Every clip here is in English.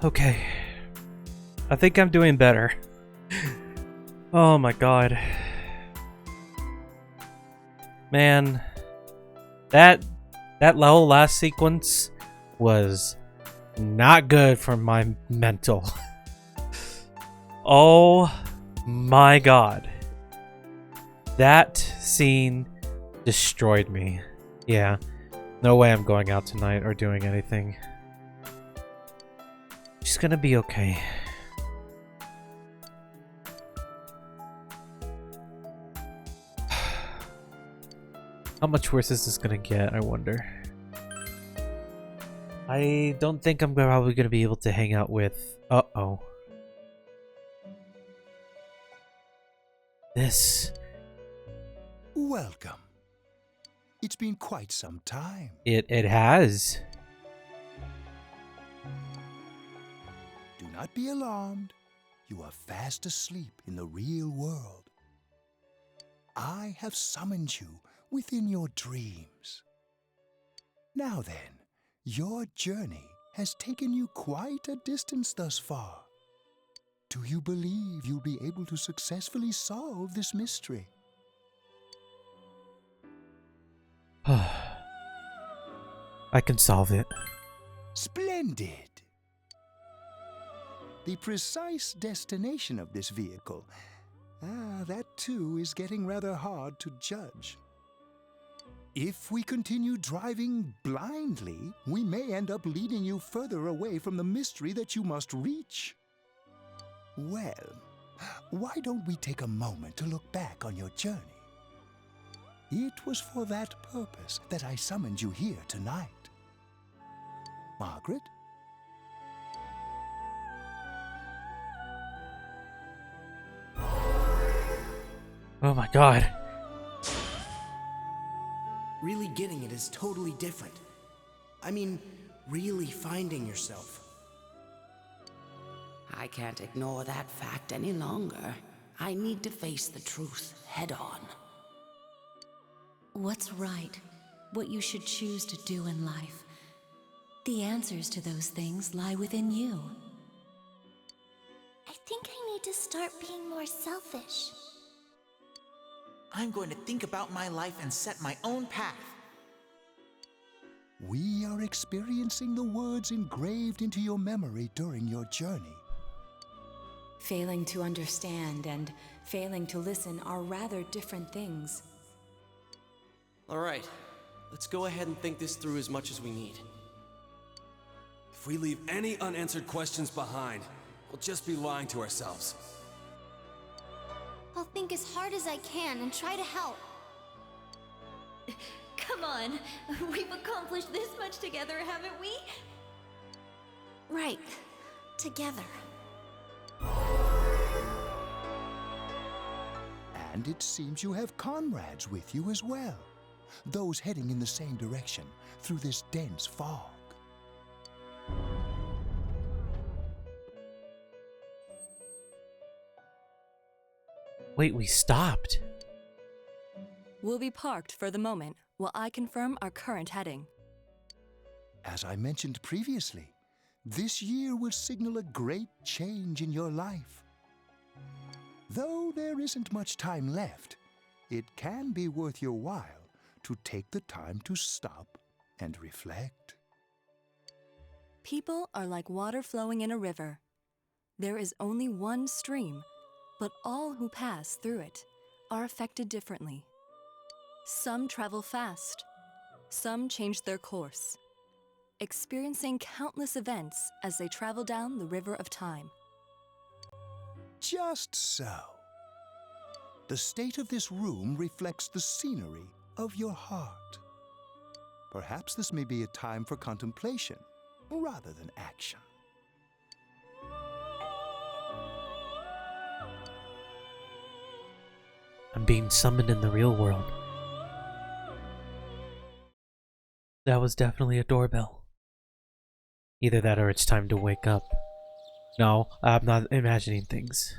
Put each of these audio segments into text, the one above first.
Okay. I think I'm doing better. Oh my god. Man. That whole last sequence was not good for my mental. Oh my god. That scene destroyed me. Yeah. No way I'm going out tonight or doing anything. She's gonna be okay. How much worse is this gonna get, I wonder? I don't think I'm probably gonna be able to hang out with... Uh-oh. This... Welcome. It's been quite some time. It has. Do not be alarmed. You are fast asleep in the real world. I have summoned you within your dreams. Now then, your journey has taken you quite a distance thus far. Do you believe you'll be able to successfully solve this mystery? I can solve it. Splendid! The precise destination of this vehicle, that too is getting rather hard to judge. If we continue driving blindly, we may end up leading you further away from the mystery that you must reach. Well, why don't we take a moment to look back on your journey? It was for that purpose that I summoned you here tonight. Margaret? Oh my god. Really getting it is totally different. I mean, really finding yourself. I can't ignore that fact any longer. I need to face the truth head on. What's right? What you should choose to do in life? The answers to those things lie within you. I think I need to start being more selfish. I'm going to think about my life and set my own path. We are experiencing the words engraved into your memory during your journey. Failing to understand and failing to listen are rather different things. All right, let's go ahead and think this through as much as we need. If we leave any unanswered questions behind, we'll just be lying to ourselves. I'll think as hard as I can and try to help. Come on, we've accomplished this much together, haven't we? Right, together. And it seems you have comrades with you as well. Those heading in the same direction through this dense fog. Wait, we stopped. We'll be parked for the moment while I confirm our current heading. As I mentioned previously, this year will signal a great change in your life. Though there isn't much time left, it can be worth your while to take the time to stop and reflect. People are like water flowing in a river. There is only one stream, but all who pass through it are affected differently. Some travel fast, some change their course, experiencing countless events as they travel down the river of time. Just so. The state of this room reflects the scenery of your heart. Perhaps this may be a time for contemplation rather than action. I'm being summoned in the real world. That was definitely a doorbell. Either that or it's time to wake up. No, I'm not imagining things.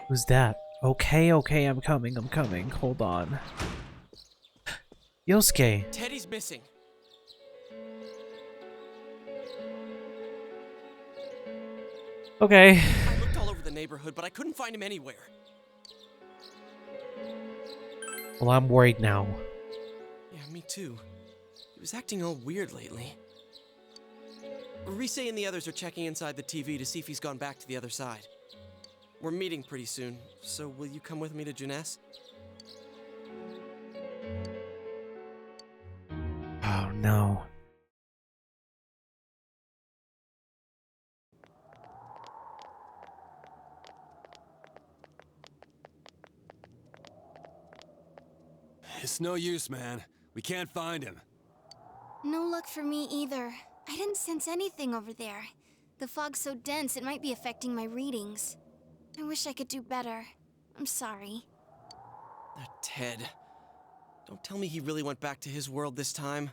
Who's that? Okay, I'm coming. Hold on. Yosuke! Teddy's missing. Okay. I looked all over the neighborhood, but I couldn't find him anywhere. Well, I'm worried now. Yeah, me too. He was acting all weird lately. Rise and the others are checking inside the TV to see if he's gone back to the other side. We're meeting pretty soon, so will you come with me to Jeunesse? Oh no. It's no use, man. We can't find him. No luck for me either. I didn't sense anything over there. The fog's so dense it might be affecting my readings. I wish I could do better. I'm sorry. That Ted. Don't tell me he really went back to his world this time.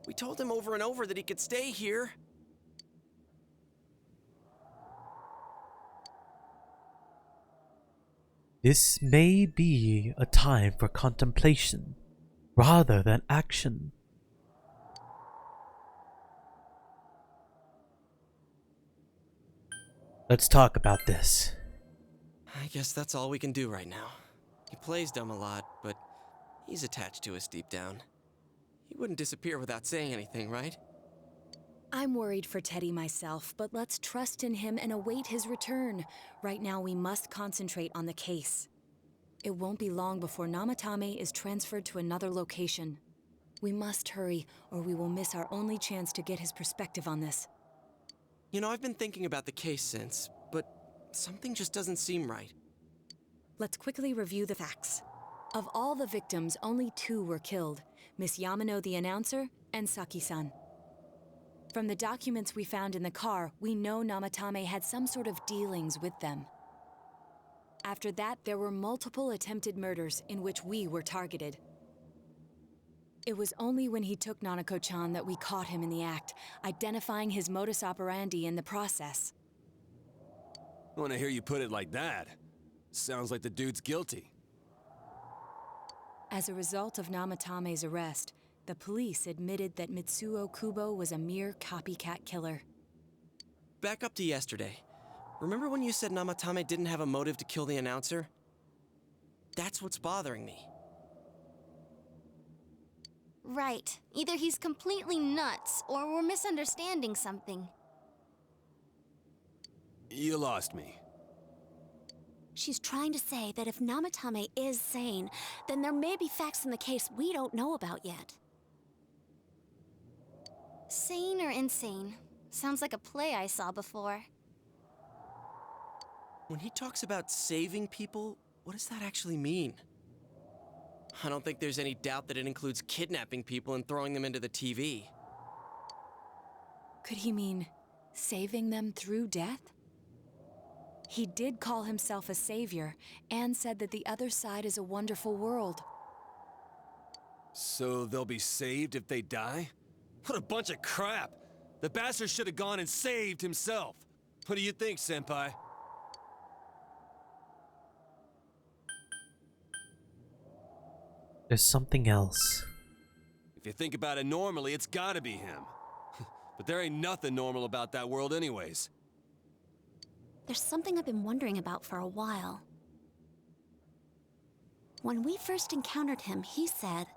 We told him over and over that he could stay here. This may be a time for contemplation rather than action. Let's talk about this. I guess that's all we can do right now. He plays dumb a lot, but he's attached to us deep down. He wouldn't disappear without saying anything, right? I'm worried for Teddy myself, but let's trust in him and await his return. Right now, we must concentrate on the case. It won't be long before Namatame is transferred to another location. We must hurry, or we will miss our only chance to get his perspective on this. You know, I've been thinking about the case since, but something just doesn't seem right. Let's quickly review the facts. Of all the victims, only 2 were killed, Miss Yamano the announcer and Saki-san. From the documents we found in the car, we know Namatame had some sort of dealings with them. After that, there were multiple attempted murders in which we were targeted. It was only when he took Nanako-chan that we caught him in the act, identifying his modus operandi in the process. When I hear you put it like that, sounds like the dude's guilty. As a result of Namatame's arrest, the police admitted that Mitsuo Kubo was a mere copycat killer. Back up to yesterday. Remember when you said Namatame didn't have a motive to kill the announcer? That's what's bothering me. Right. Either he's completely nuts, or we're misunderstanding something. You lost me. She's trying to say that if Namatame is sane, then there may be facts in the case we don't know about yet. Sane or insane? Sounds like a play I saw before. When he talks about saving people, what does that actually mean? I don't think there's any doubt that it includes kidnapping people and throwing them into the TV. Could he mean saving them through death? He did call himself a savior and said that the other side is a wonderful world. So they'll be saved if they die? What a bunch of crap! The bastard should have gone and saved himself. What do you think, Senpai? There's something else. If you think about it normally, it's gotta be him. But there ain't nothing normal about that world anyways. There's something I've been wondering about for a while. When we first encountered him, he said,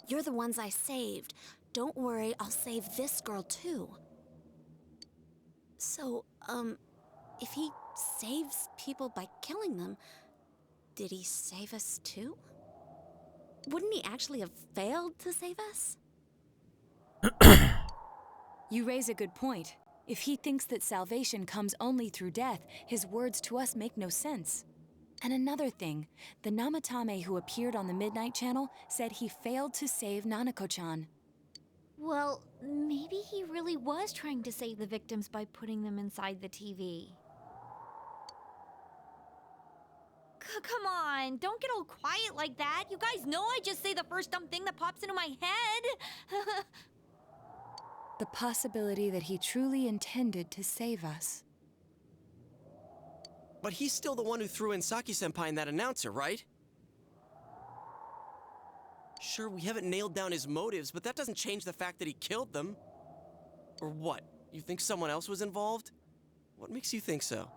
"You're the ones I saved. Don't worry, I'll save this girl too." So, if he saves people by killing them, did he save us too? Wouldn't he actually have failed to save us? You raise a good point. If he thinks that salvation comes only through death, his words to us make no sense. And another thing, the Namatame who appeared on the Midnight Channel said he failed to save Nanako-chan. Well, maybe he really was trying to save the victims by putting them inside the TV. Come on, don't get all quiet like that. You guys know I just say the first dumb thing that pops into my head. The possibility that he truly intended to save us. But he's still the one who threw in Saki-senpai and that announcer, right? Sure, we haven't nailed down his motives, but that doesn't change the fact that he killed them. Or what? You think someone else was involved? What makes you think so?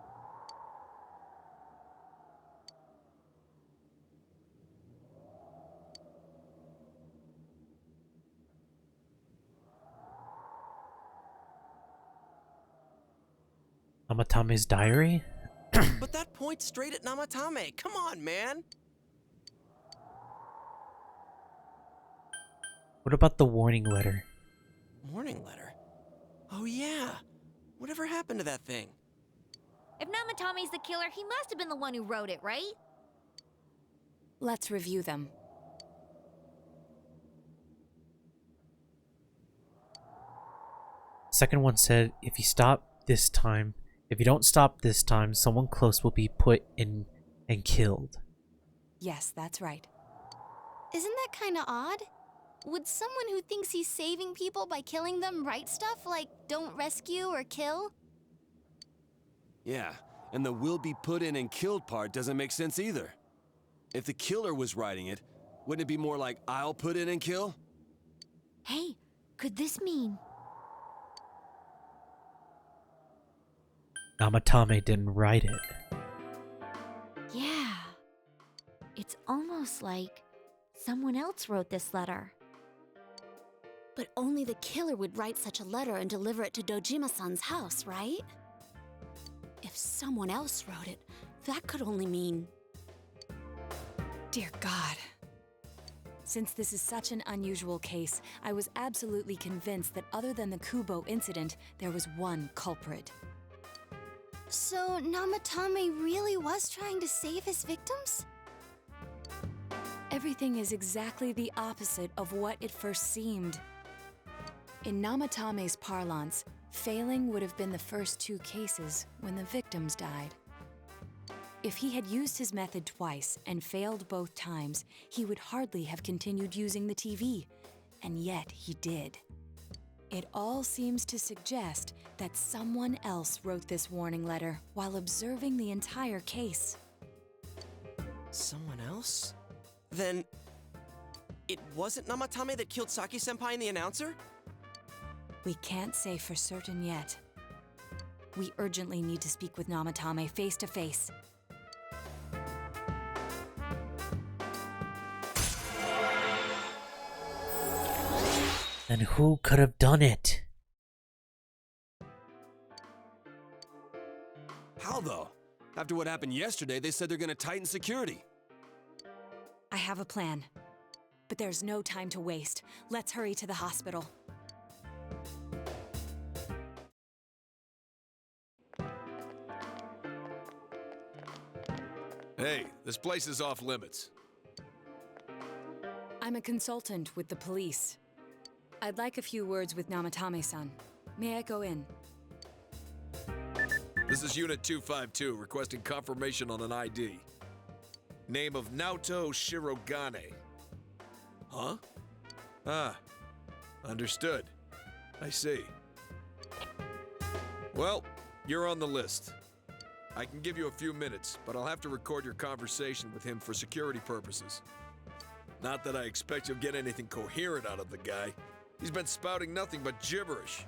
Namatame's diary? But that points straight at Namatame. Come on, man. What about the warning letter? Warning letter? Oh yeah. Whatever happened to that thing? If Namatame's the killer, he must have been the one who wrote it, right? Let's review them. Second one said, if you don't stop this time, someone close will be put in and killed. Yes, that's right. Isn't that kind of odd? Would someone who thinks he's saving people by killing them write stuff like don't rescue or kill? Yeah, and the will be put in and killed part doesn't make sense either. If the killer was writing it, wouldn't it be more like I'll put in and kill? Hey, could this mean... Namatame didn't write it. Yeah. It's almost like someone else wrote this letter. But only the killer would write such a letter and deliver it to Dojima-san's house, right? If someone else wrote it, that could only mean... Dear God. Since this is such an unusual case, I was absolutely convinced that other than the Kubo incident, there was one culprit. So Namatame really was trying to save his victims? Everything is exactly the opposite of what it first seemed. In Namatame's parlance, failing would have been the first two cases when the victims died. If he had used his method twice and failed both times, he would hardly have continued using the TV, and yet he did. It all seems to suggest that someone else wrote this warning letter while observing the entire case. Someone else? Then... it wasn't Namatame that killed Saki-senpai and the announcer? We can't say for certain yet. We urgently need to speak with Namatame face to face. Then who could have done it? How though? After what happened yesterday, they said they're gonna tighten security. I have a plan. But there's no time to waste. Let's hurry to the hospital. Hey, this place is off limits. I'm a consultant with the police. I'd like a few words with Namatame-san. May I go in? This is Unit 252, requesting confirmation on an ID. Name of Naoto Shirogane. Huh? Ah, understood. I see. Well, you're on the list. I can give you a few minutes, but I'll have to record your conversation with him for security purposes. Not that I expect you'll get anything coherent out of the guy. He's been spouting nothing but gibberish.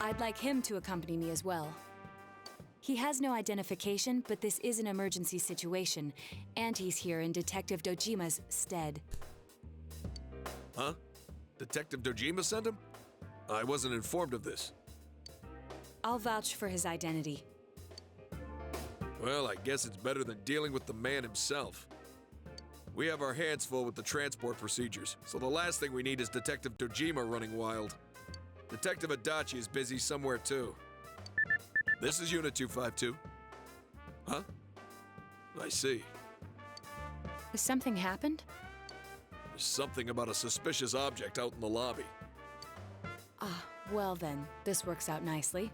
I'd like him to accompany me as well. He has no identification, but this is an emergency situation, and he's here in Detective Dojima's stead. Huh? Detective Dojima sent him? I wasn't informed of this. I'll vouch for his identity. Well, I guess it's better than dealing with the man himself. We have our hands full with the transport procedures, so the last thing we need is Detective Dojima running wild. Detective Adachi is busy somewhere too. This is Unit 252. Huh? I see. Has something happened? There's something about a suspicious object out in the lobby. Ah, well then, this works out nicely.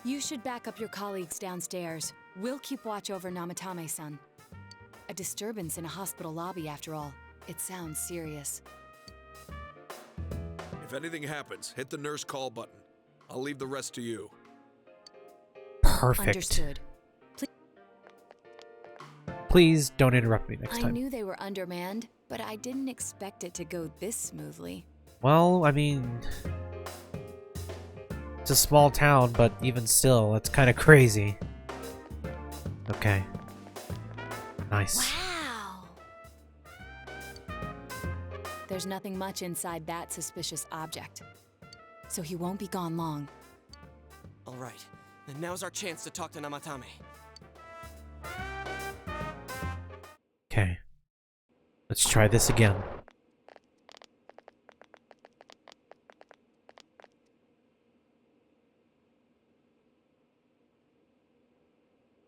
You should back up your colleagues downstairs. We'll keep watch over Namatame-san. A disturbance in a hospital lobby, after all. It sounds serious. If anything happens, hit the nurse call button. I'll leave the rest to you. Perfect. Understood. Please don't interrupt me next I time. knew they were undermanned, but I didn't expect it to go this smoothly. Well, I mean... it's a small town, but even still, it's kind of crazy. Okay. Nice. Wow! There's nothing much inside that suspicious object, so he won't be gone long. All right, and now's our chance to talk to Namatame. Okay. Let's try this again.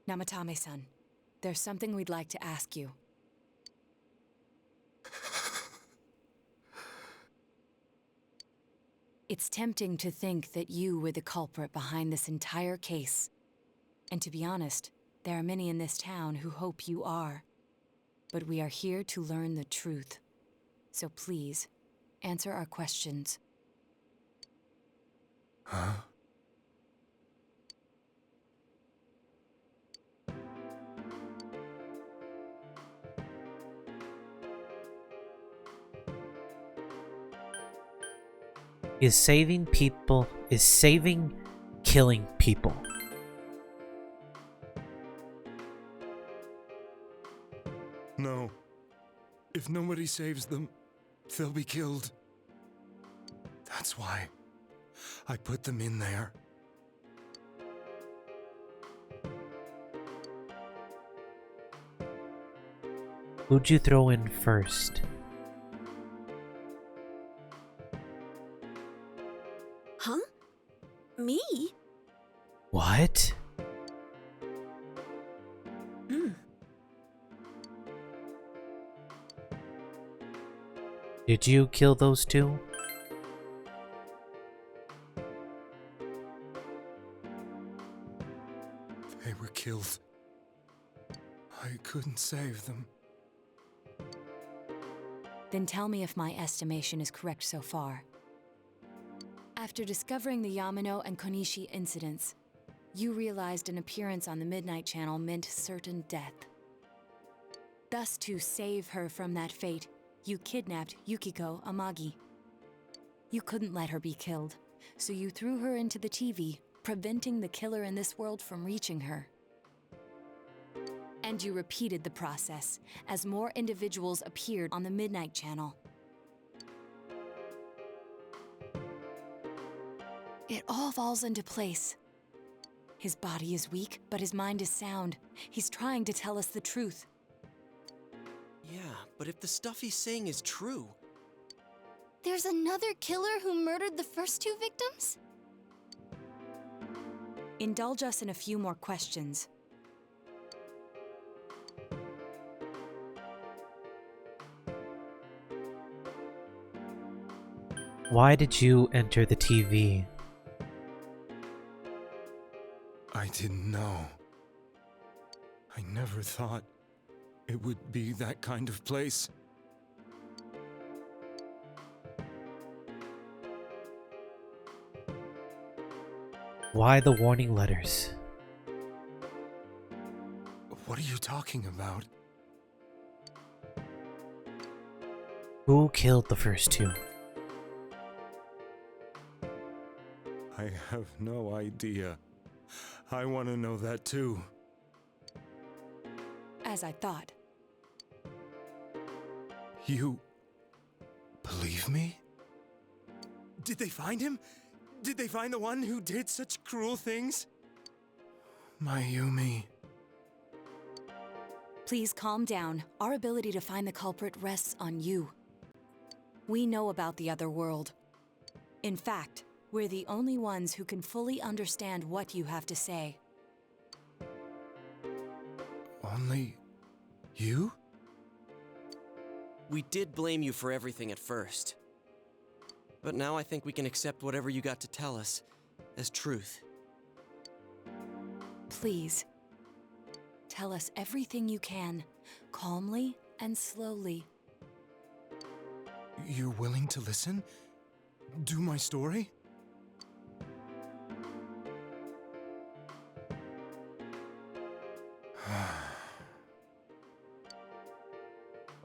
Namatame-san, there's something we'd like to ask you. It's tempting to think that you were the culprit behind this entire case. And to be honest, there are many in this town who hope you are. But we are here to learn the truth. So please, answer our questions. Huh? Is saving killing people? No. If nobody saves them, they'll be killed. That's why I put them in there. Who'd you throw in first? Huh? Me? What? Did you kill those two? They were killed. I couldn't save them. Then tell me if my estimation is correct so far. After discovering the Yamano and Konishi incidents, you realized an appearance on the Midnight Channel meant certain death. Thus, to save her from that fate, you kidnapped Yukiko Amagi. You couldn't let her be killed, so you threw her into the TV, preventing the killer in this world from reaching her. And you repeated the process as more individuals appeared on the Midnight Channel. It all falls into place. His body is weak, but his mind is sound. He's trying to tell us the truth. Yeah, but if the stuff he's saying is true... There's another killer who murdered the first two victims? Indulge us in a few more questions. Why did you enter the TV? I didn't know. I never thought it would be that kind of place. Why the warning letters? What are you talking about? Who killed the first two? I have no idea. I want to know that too. As I thought. You believe me? Did they find him? Did they find the one who did such cruel things? Mayumi. Please calm down. Our ability to find the culprit rests on you. We know about the other world. In fact, we're the only ones who can fully understand what you have to say. Only you? We did blame you for everything at first. But now I think we can accept whatever you got to tell us as truth. Please, tell us everything you can, calmly and slowly. You're willing to listen? Do my story?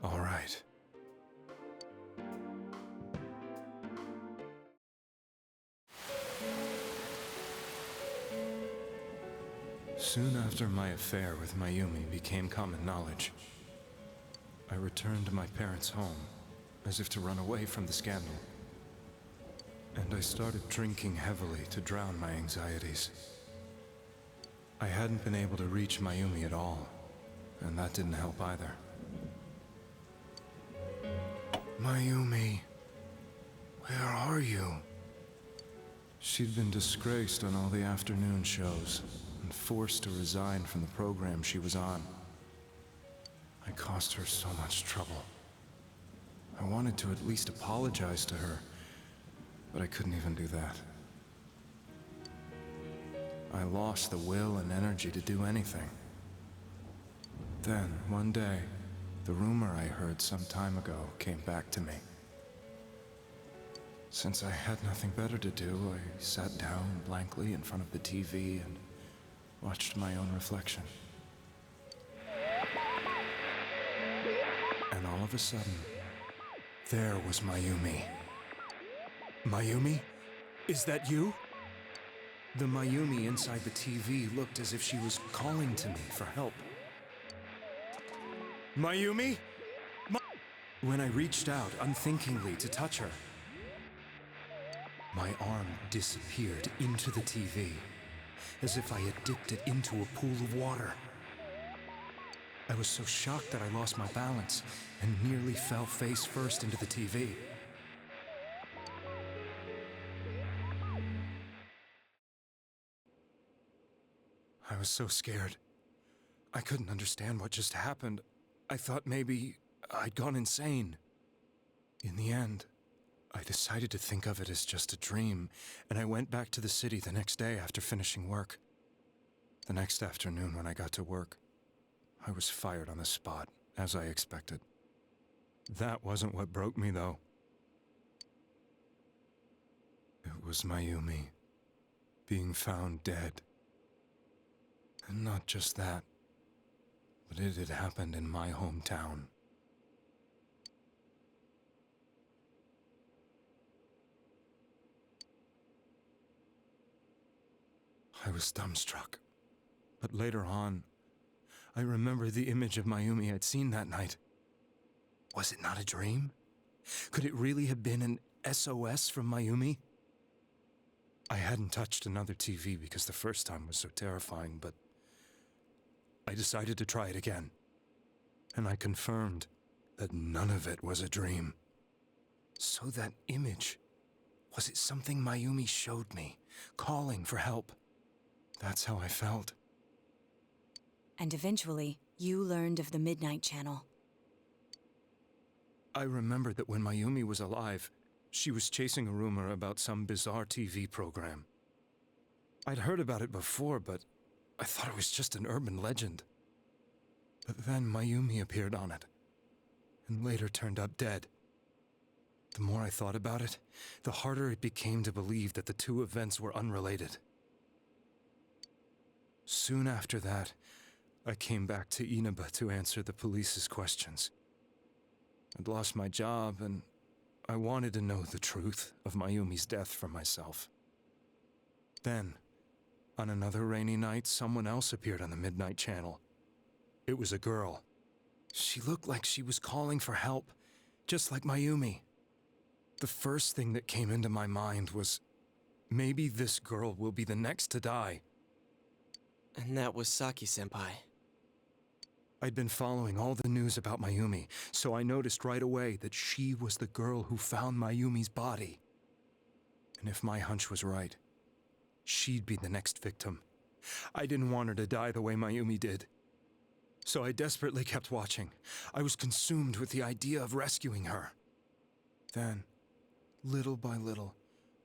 All right. Soon after my affair with Mayumi became common knowledge, I returned to my parents' home, as if to run away from the scandal. And I started drinking heavily to drown my anxieties. I hadn't been able to reach Mayumi at all, and that didn't help either. Mayumi, where are you? She'd been disgraced on all the afternoon shows and forced to resign from the program she was on. I caused her so much trouble. I wanted to at least apologize to her, but I couldn't even do that. I lost the will and energy to do anything. Then, one day, the rumor I heard some time ago came back to me. Since I had nothing better to do, I sat down blankly in front of the TV and watched my own reflection. And all of a sudden, there was Mayumi. Mayumi? Is that you? The Mayumi inside the TV looked as if she was calling to me for help. Mayumi? When I reached out unthinkingly to touch her, my arm disappeared into the TV, as if I had dipped it into a pool of water. I was so shocked that I lost my balance and nearly fell face first into the TV. I was so scared. I couldn't understand what just happened. I thought maybe I'd gone insane. In the end, I decided to think of it as just a dream, and I went back to the city the next day after finishing work. The next afternoon when I got to work, I was fired on the spot, as I expected. That wasn't what broke me, though. It was Mayumi being found dead. And not just that, but it had happened in my hometown. I was dumbstruck. But later on, I remembered the image of Mayumi I'd seen that night. Was it not a dream? Could it really have been an SOS from Mayumi? I hadn't touched another TV because the first time was so terrifying, but I decided to try it again. And I confirmed that none of it was a dream. So that image, was it something Mayumi showed me, calling for help? That's how I felt. And eventually, you learned of the Midnight Channel. I remembered that when Mayumi was alive, she was chasing a rumor about some bizarre TV program. I'd heard about it before, but I thought it was just an urban legend. But then Mayumi appeared on it, and later turned up dead. The more I thought about it, the harder it became to believe that the two events were unrelated. Soon after that, I came back to Inaba to answer the police's questions. I'd lost my job, and I wanted to know the truth of Mayumi's death for myself. Then, on another rainy night, someone else appeared on the Midnight Channel. It was a girl. She looked like she was calling for help, just like Mayumi. The first thing that came into my mind was, maybe this girl will be the next to die. And that was Saki-senpai. I'd been following all the news about Mayumi, so I noticed right away that she was the girl who found Mayumi's body. And if my hunch was right, she'd be the next victim. I didn't want her to die the way Mayumi did. So I desperately kept watching. I was consumed with the idea of rescuing her. Then, little by little,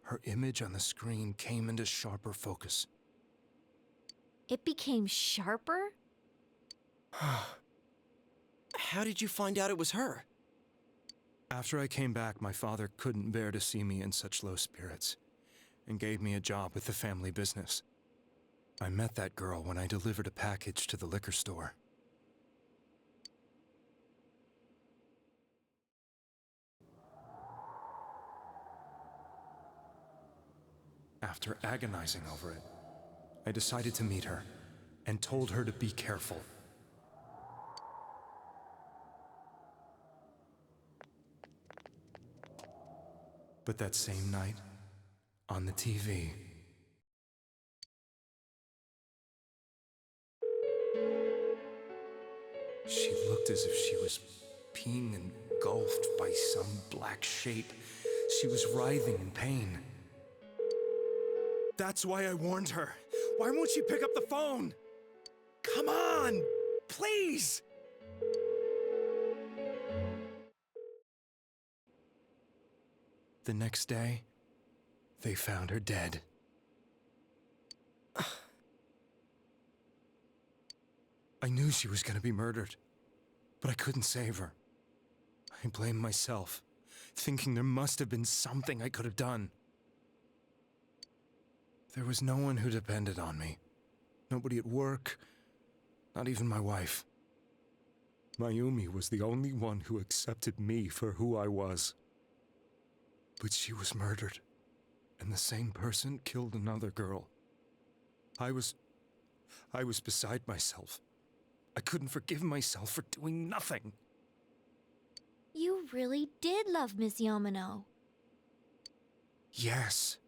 her image on the screen came into sharper focus. It became sharper? How did you find out it was her? After I came back, my father couldn't bear to see me in such low spirits, and gave me a job with the family business. I met that girl when I delivered a package to the liquor store. After agonizing over it, I decided to meet her. and told her to be careful. But that same night, on the TV, she looked as if she was being engulfed by some black shape. She was writhing in pain. That's why I warned her. Why won't she pick up the phone? Come on, please! The next day, they found her dead. I knew she was going to be murdered, but I couldn't save her. I blamed myself, thinking there must have been something I could have done. There was no one who depended on me. Nobody at work, not even my wife. Mayumi was the only one who accepted me for who I was. But she was murdered, and the same person killed another girl. I was beside myself. I couldn't forgive myself for doing nothing. You really did love Miss Yamano. Yes,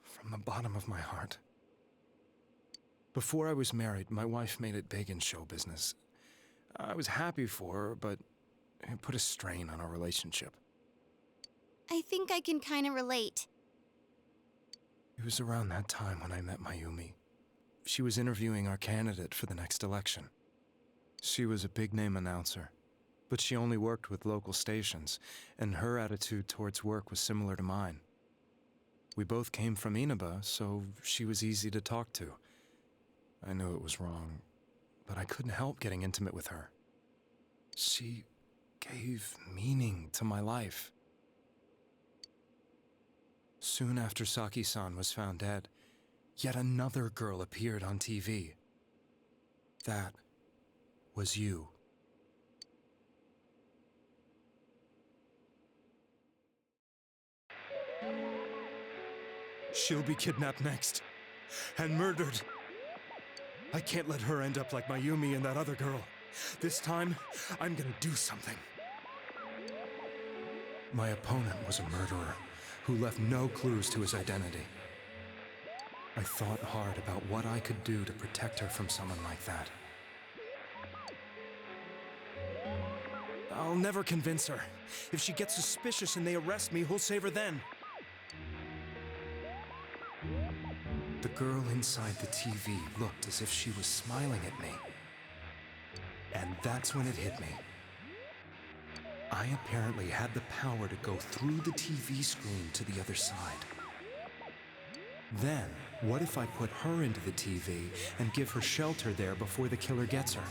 from the bottom of my heart. Before I was married, my wife made it big in show business. I was happy for her, but it put a strain on our relationship. I think I can kind of relate. It was around that time when I met Mayumi. She was interviewing our candidate for the next election. She was a big-name announcer, but she only worked with local stations, and her attitude towards work was similar to mine. We both came from Inaba, so she was easy to talk to. I knew it was wrong, but I couldn't help getting intimate with her. She gave meaning to my life. Soon after Saki-san was found dead, yet another girl appeared on TV. That was you. She'll be kidnapped next, and murdered. I can't let her end up like Mayumi and that other girl. This time, I'm gonna do something. My opponent was a murderer who left no clues to his identity. I thought hard about what I could do to protect her from someone like that. I'll never convince her. If she gets suspicious and they arrest me, who'll save her then? The girl inside the TV looked as if she was smiling at me. And that's when it hit me. I apparently had the power to go through the TV screen to the other side. Then, what if I put her into the TV and give her shelter there before the killer gets her?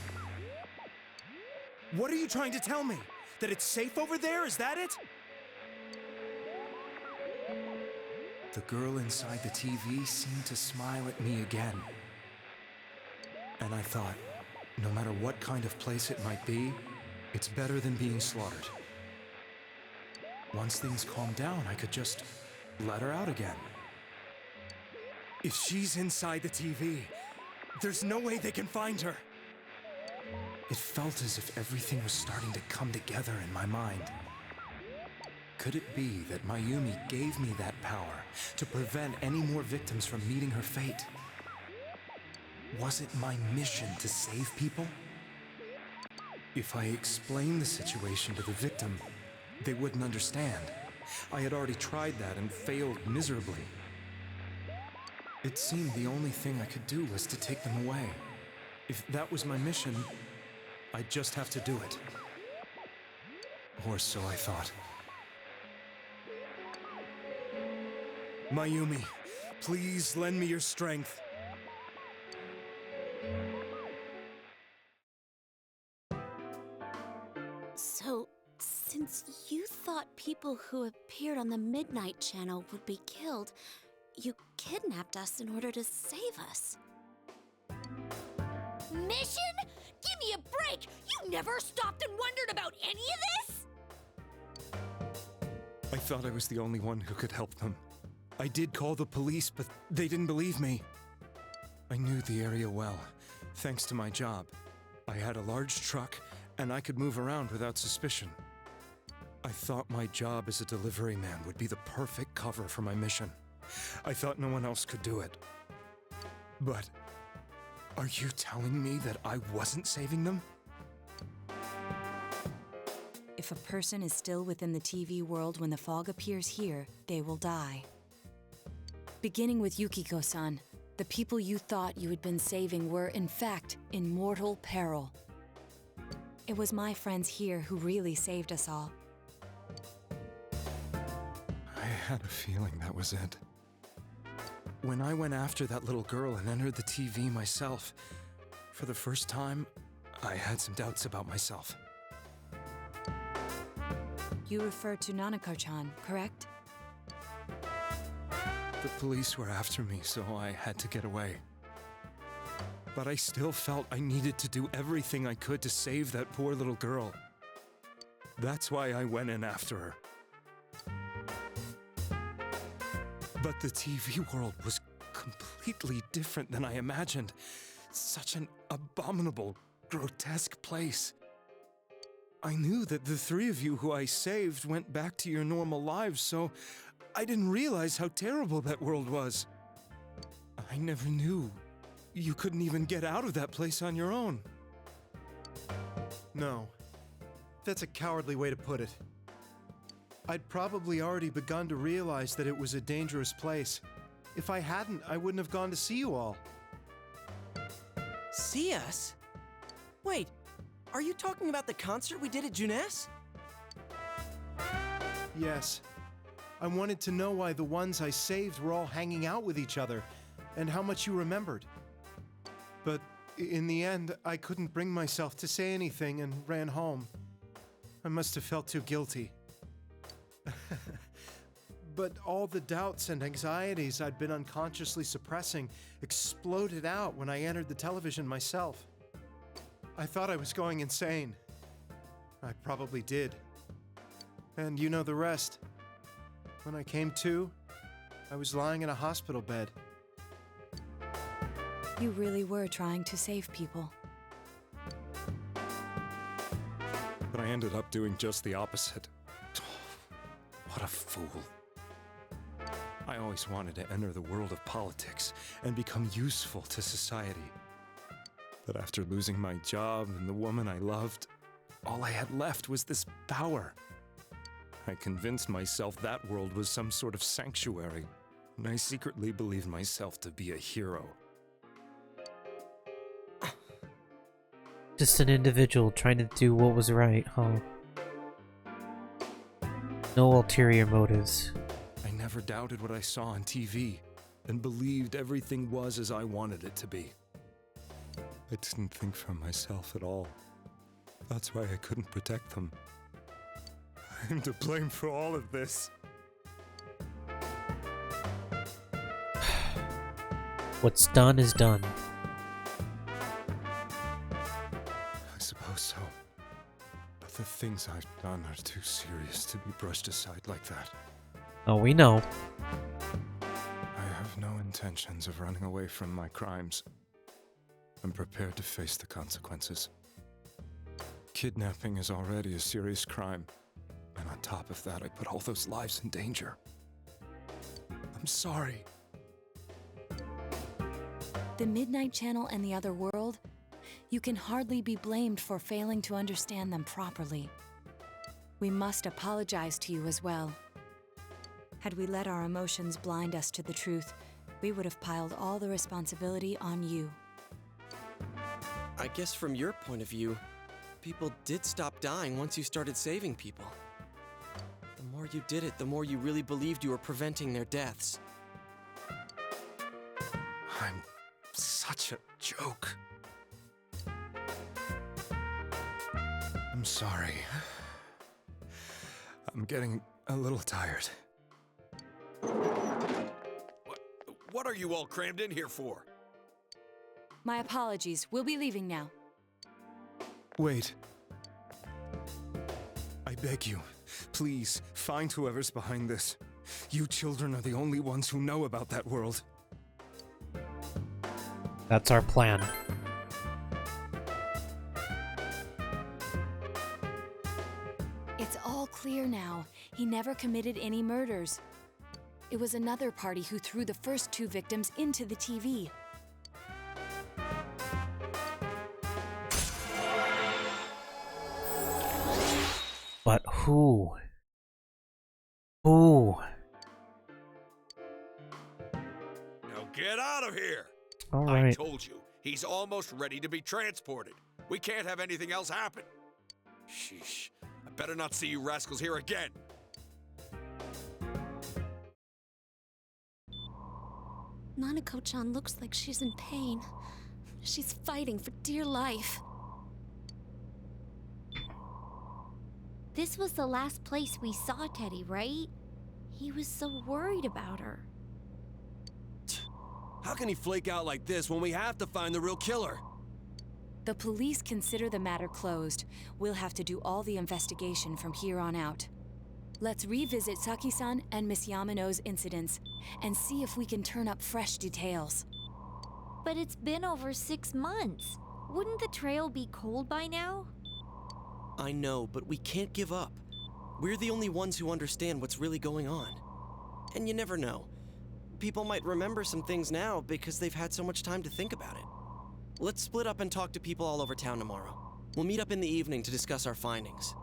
What are you trying to tell me? That it's safe over there? Is that it? The girl inside the TV seemed to smile at me again. And I thought, no matter what kind of place it might be, it's better than being slaughtered. Once things calmed down, I could just let her out again. If she's inside the TV, there's no way they can find her. It felt as if everything was starting to come together in my mind. Could it be that Mayumi gave me that power to prevent any more victims from meeting her fate? Was it my mission to save people? If I explained the situation to the victim, they wouldn't understand. I had already tried that and failed miserably. It seemed the only thing I could do was to take them away. If that was my mission, I'd just have to do it. Or so I thought. Mayumi, please lend me your strength. So, since you thought people who appeared on the Midnight Channel would be killed, you kidnapped us in order to save us. Mission? Give me a break! You never stopped and wondered about any of this? I thought I was the only one who could help them. I did call the police, but they didn't believe me. I knew the area well. Thanks to my job, I had a large truck and I could move around without suspicion. I thought my job as a delivery man would be the perfect cover for my mission. I thought no one else could do it. But are you telling me that I wasn't saving them? If a person is still within the TV world when the fog appears here, they will die. Beginning with Yukiko-san, the people you thought you had been saving were, in fact, in mortal peril. It was my friends here who really saved us all. I had a feeling that was it. When I went after that little girl and entered the TV myself, for the first time, I had some doubts about myself. You refer to Nanako-chan, correct? The police were after me, so I had to get away. But I still felt I needed to do everything I could to save that poor little girl. That's why I went in after her. But the TV world was completely different than I imagined. Such an abominable, grotesque place. I knew that the three of you who I saved went back to your normal lives, so I didn't realize how terrible that world was. I never knew you couldn't even get out of that place on your own. No, that's a cowardly way to put it. I'd probably already begun to realize that it was a dangerous place. If I hadn't, I wouldn't have gone to see you all. See us? Wait, are you talking about the concert we did at Junes? Yes. I wanted to know why the ones I saved were all hanging out with each other, and how much you remembered. But in the end, I couldn't bring myself to say anything and ran home. I must have felt too guilty. But all the doubts and anxieties I'd been unconsciously suppressing exploded out when I entered the television myself. I thought I was going insane. I probably did. And you know the rest. When I came to, I was lying in a hospital bed. You really were trying to save people. But I ended up doing just the opposite. What a fool. I always wanted to enter the world of politics and become useful to society. But after losing my job and the woman I loved, all I had left was this power. I convinced myself that world was some sort of sanctuary, and I secretly believed myself to be a hero. Just an individual trying to do what was right, huh? No ulterior motives. I never doubted what I saw on TV, and believed everything was as I wanted it to be. I didn't think for myself at all. That's why I couldn't protect them. I'm to blame for all of this. What's done is done. I suppose so. But the things I've done are too serious to be brushed aside like that. Oh, we know. I have no intentions of running away from my crimes. I'm prepared to face the consequences. Kidnapping is already a serious crime. And on top of that, I put all those lives in danger. I'm sorry. The Midnight Channel and the other world, you can hardly be blamed for failing to understand them properly. We must apologize to you as well. Had we let our emotions blind us to the truth, we would have piled all the responsibility on you. I guess from your point of view, people did stop dying once you started saving people. The more you did it, the more you really believed you were preventing their deaths. I'm such a joke. I'm sorry. I'm getting a little tired. What are you all crammed in here for? My apologies. We'll be leaving now. Wait. I beg you, please, find whoever's behind this. You children are the only ones who know about that world. That's our plan. It's all clear now. He never committed any murders. It was another party who threw the first 2 victims into the TV. But who? Who? Now get out of here! All right. I told you, he's almost ready to be transported. We can't have anything else happen. Sheesh. I better not see you rascals here again. Nanako-chan looks like she's in pain. She's fighting for dear life. This was the last place we saw Teddy, right? He was so worried about her. How can he flake out like this when we have to find the real killer? The police consider the matter closed. We'll have to do all the investigation from here on out. Let's revisit Saki-san and Miss Yamano's incidents and see if we can turn up fresh details. But it's been over 6 months. Wouldn't the trail be cold by now? I know, but we can't give up. We're the only ones who understand what's really going on. And you never know. People might remember some things now because they've had so much time to think about it. Let's split up and talk to people all over town tomorrow. We'll meet up in the evening to discuss our findings.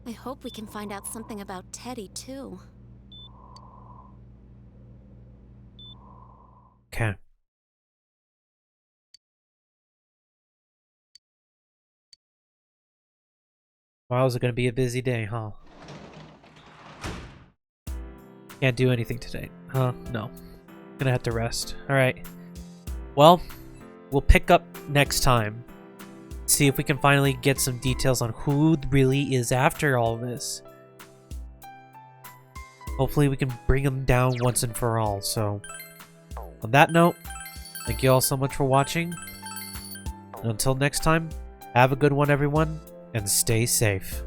I hope we can find out something about Teddy, too. Okay. Wow, is it gonna be a busy day, huh? Can't do anything today. Huh? No. Gonna have to rest. Alright. Well, we'll pick up next time. See if we can finally get some details on who really is after all this. Hopefully we can bring him down once and for all. So, on that note, thank you all so much for watching. And until next time, have a good one everyone, and stay safe.